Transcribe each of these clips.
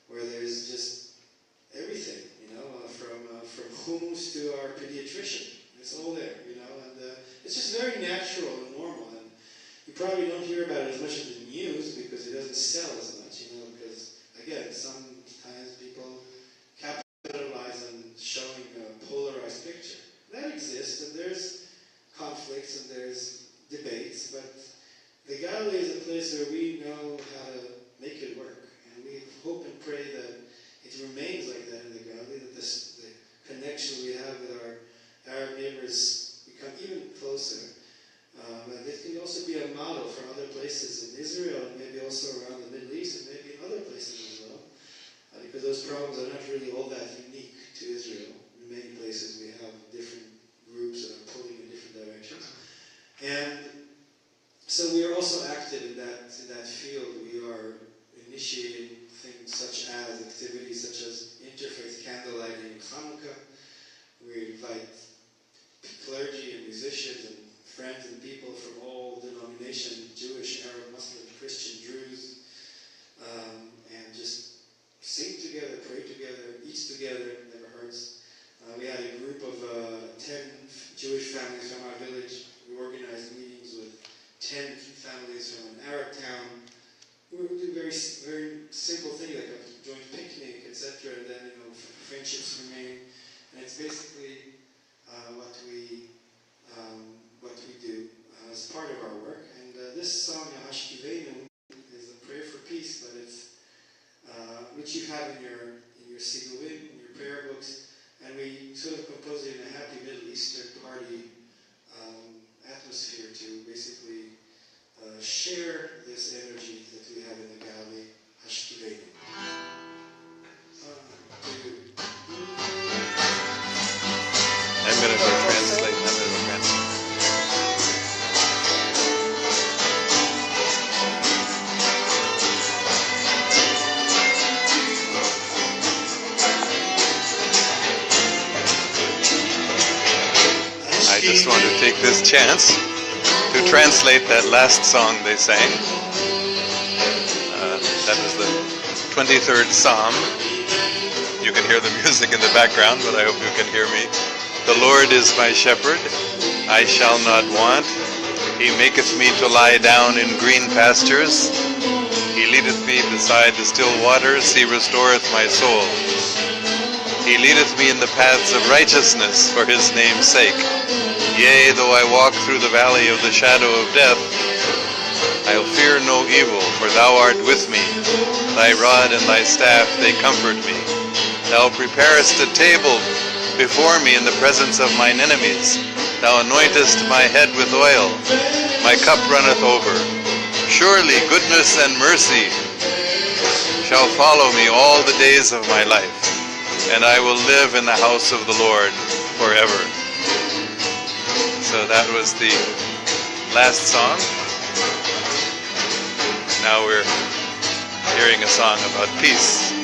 where there's just everything, from to our pediatrician. It's all there, you know, and it's just very natural and normal. And you probably don't hear about it as much in the news because it doesn't sell as much, you know, because, again, sometimes people capitalize on showing a polarized picture. That exists, and there's conflicts and there's debates, but the Galilee is a place where we know how to make it work. And we hope and pray that it remains like that in the Galilee, that the connection we have with our Arab neighbors become even closer. And it can also be a model for other places in Israel, and maybe also around the Middle East, and maybe in other places as well. Because those problems are not really all that unique to Israel. In many places we have different groups that are pulling in different directions. And so we are also active in that field. We are initiating things such as activities such as interfaith candlelighting in Hanukkah. We invite clergy and musicians and friends and people from all denominations, Jewish, Arab, Muslim, Christian, Druze, and just sing together, pray together, eat together, it never hurts. We had a group of 10 Jewish families from our village. We organized meetings with 10 families from an Arab town. We would do very, very simple things like a joint picnic, etc. And then, you know, friendships remain. And it's basically what we do as part of our work. And this song, Hashkivenu, is a prayer for peace, but it's which you have in your sidurim, in your prayer books. And we sort of compose it in a happy Middle Eastern party atmosphere to basically share this energy that we have in the Galilee, Hashkivenu. I'm going to go translate. I just want to take this chance to translate that last song they sang. That was the 23rd Psalm. You can hear the music in the background, but I hope you can hear me. The Lord is my shepherd, I shall not want. He maketh me to lie down in green pastures. He leadeth me beside the still waters. He restoreth my soul. He leadeth me in the paths of righteousness for his name's sake. Yea, though I walk through the valley of the shadow of death, I'll fear no evil, for thou art with me. Thy rod and thy staff, they comfort me. Thou preparest a table before me in the presence of mine enemies. Thou anointest my head with oil. My cup runneth over. Surely goodness and mercy shall follow me all the days of my life, and I will live in the house of the Lord forever. So that was the last song. Now we're hearing a song about peace.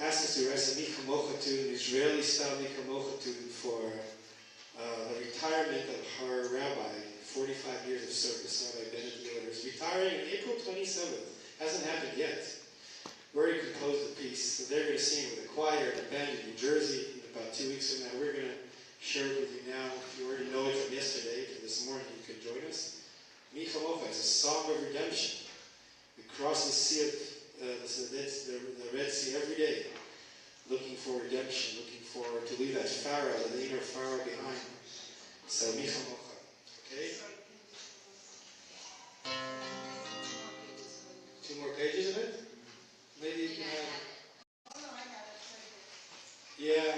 asked us to write a Micha Mocha tune, an Israeli-style Micha Mocha tune for the retirement of our rabbi, 45 years of service, Rabbi Bennett Miller. He's retiring on April 27th. Hasn't happened yet. We already composed the piece, so they're going to sing with a choir and a band in New Jersey in about 2 weeks from now. We're going to share it with you now. If you already know it from yesterday to this morning, you can join us. Micha Mocha is a song of redemption. We cross the sea of the Red Sea every day, looking for redemption, looking forward to leave that Pharaoh, the inner Pharaoh behind. So Micha Mocha, okay? 2 more pages of it? Maybe you can have... Yeah.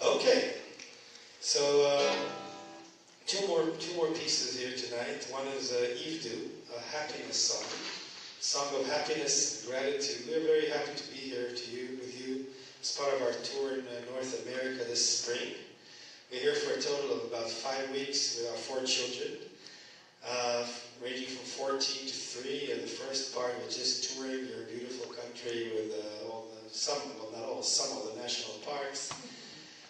Okay, so two more pieces here tonight. One is Ivdu, a happiness song of happiness and gratitude. We're very happy to be here with you as part of our tour in North America this spring. We're here for a total of about 5 weeks with our 4 children, ranging from 14 to 3. And the first part was just touring your beautiful country with some of the national parks.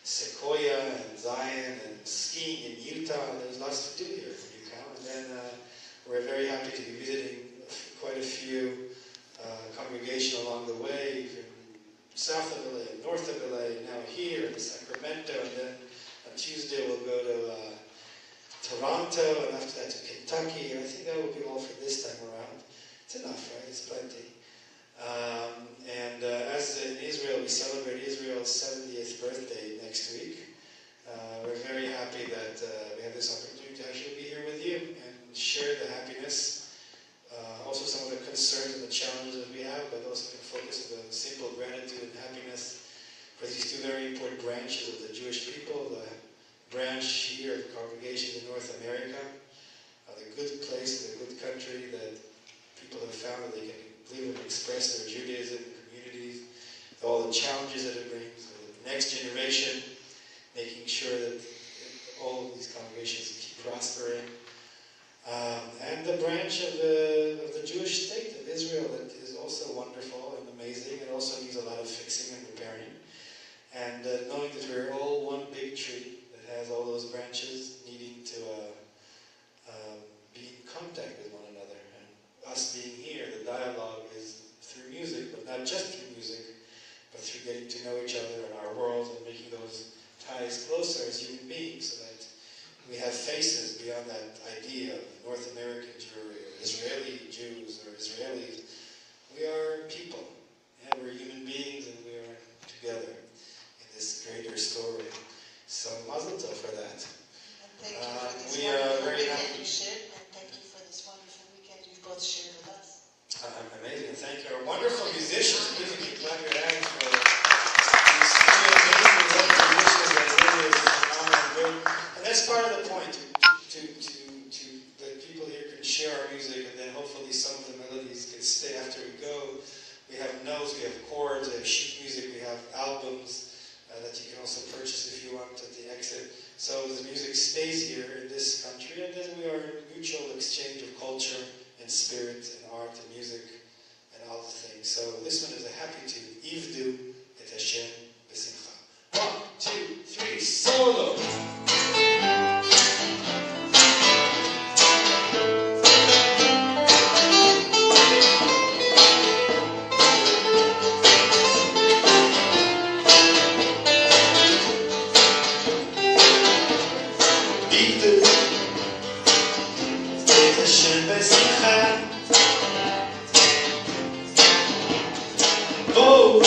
Sequoia and Zion and skiing in Utah. There's lots to do here when you come. And then we're very happy to be visiting quite a few congregations along the way, from south of LA, north of LA, now here in Sacramento, and then on Tuesday we'll go to Toronto, and after that to Kentucky. And I think that will be all for this time around. It's enough, right? It's plenty. As in Israel, we celebrate Israel's 70th birthday next week. We're very happy that we have this opportunity to actually be here with you and share the happiness, also some of the concerns and the challenges that we have, but also focus on the simple gratitude and happiness for these 2 very important branches of the Jewish people, the branch here of congregations in North America, the good place, the good country that people have found that they can live and express their Judaism in communities, all the challenges that it brings, the next generation, making sure that all of these congregations keep prospering, and the branch of the Jewish state of Israel that is also wonderful and amazing, and also needs a lot of fixing and repairing, and knowing that we're all one big tree that has all those branches needing to be in contact with one another. Us being here, the dialogue is through music, but not just through music, but through getting to know each other and our world and making those ties closer as human beings, so that we have faces beyond that idea of North American Jewry or Israeli Jews or Israelis. We are people, and we're human beings, and we are together in this greater story. So Mazel Tov for that. Thank you for this we are very weekend happy. you shared, and thank you for this wonderful weekend you've both shared with us. Amazing. Thank you. Our wonderful musicians. Please keep clapping your hands for these 3 amazing wonderful musicians that live here. It's phenomenal good. And that's part of the point, to that people here can share our music, and then hopefully some of the melodies can stay after we go. We have notes, we have chords, we have sheet music, we have albums that you can also purchase if you want at the exit. So the music stays here in this country, and then we are in mutual exchange of culture and spirit and art and music and all the things. So this one is a happy tune. Ivdu et Hashem b'simcha. 1, 2, 3, solo! Oh,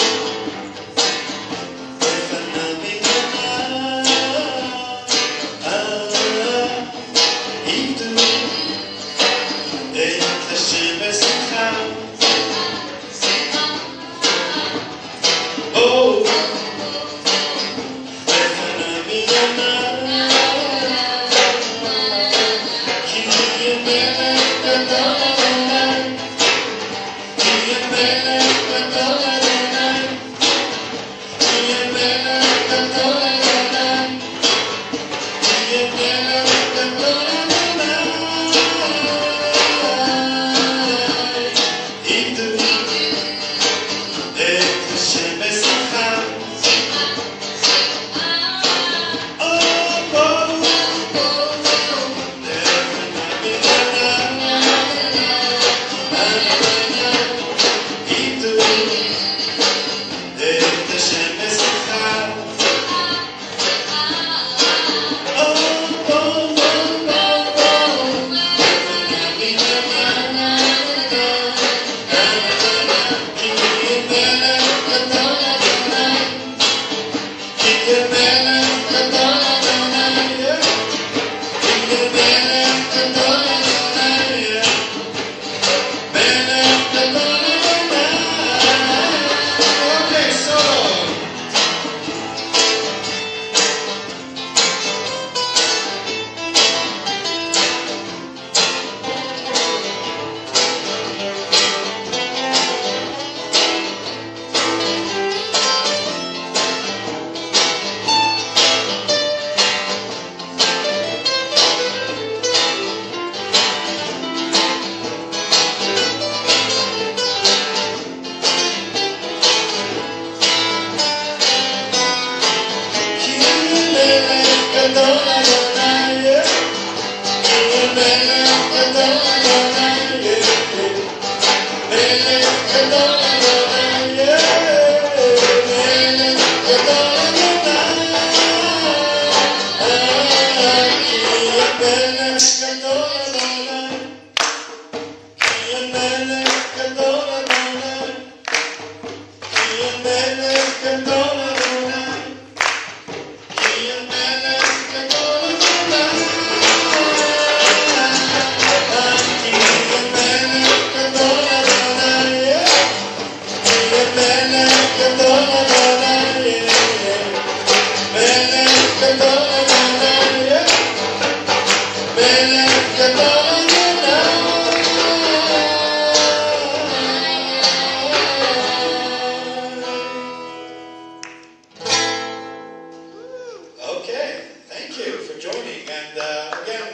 Okay, thank you for joining. And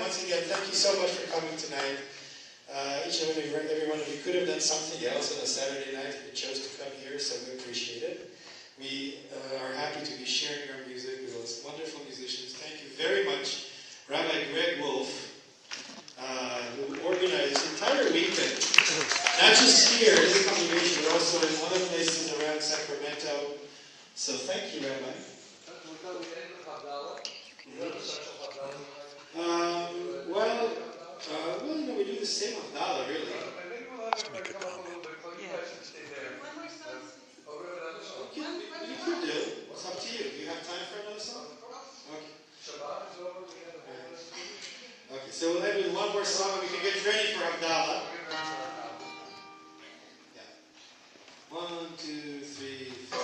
once again, thank you so much for coming tonight. Each and every one of you could have done something else on a Saturday night, but chose to come here, so we appreciate it. We are happy to be sharing our music with those wonderful musicians. Thank you very much, Rabbi Greg Wolf, who organized the entire weekend, not just here in the congregation, but also in other places around Sacramento. So thank you, Rabbi. We do the same with Dala, really. You could do. It's up to you. Do you have time for another song? Okay. Okay, so we'll end with one more song and we can get ready for Abdallah. Yeah. 1, 2, 3, 4.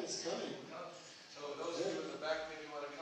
it's coming. So those of you in the back maybe want to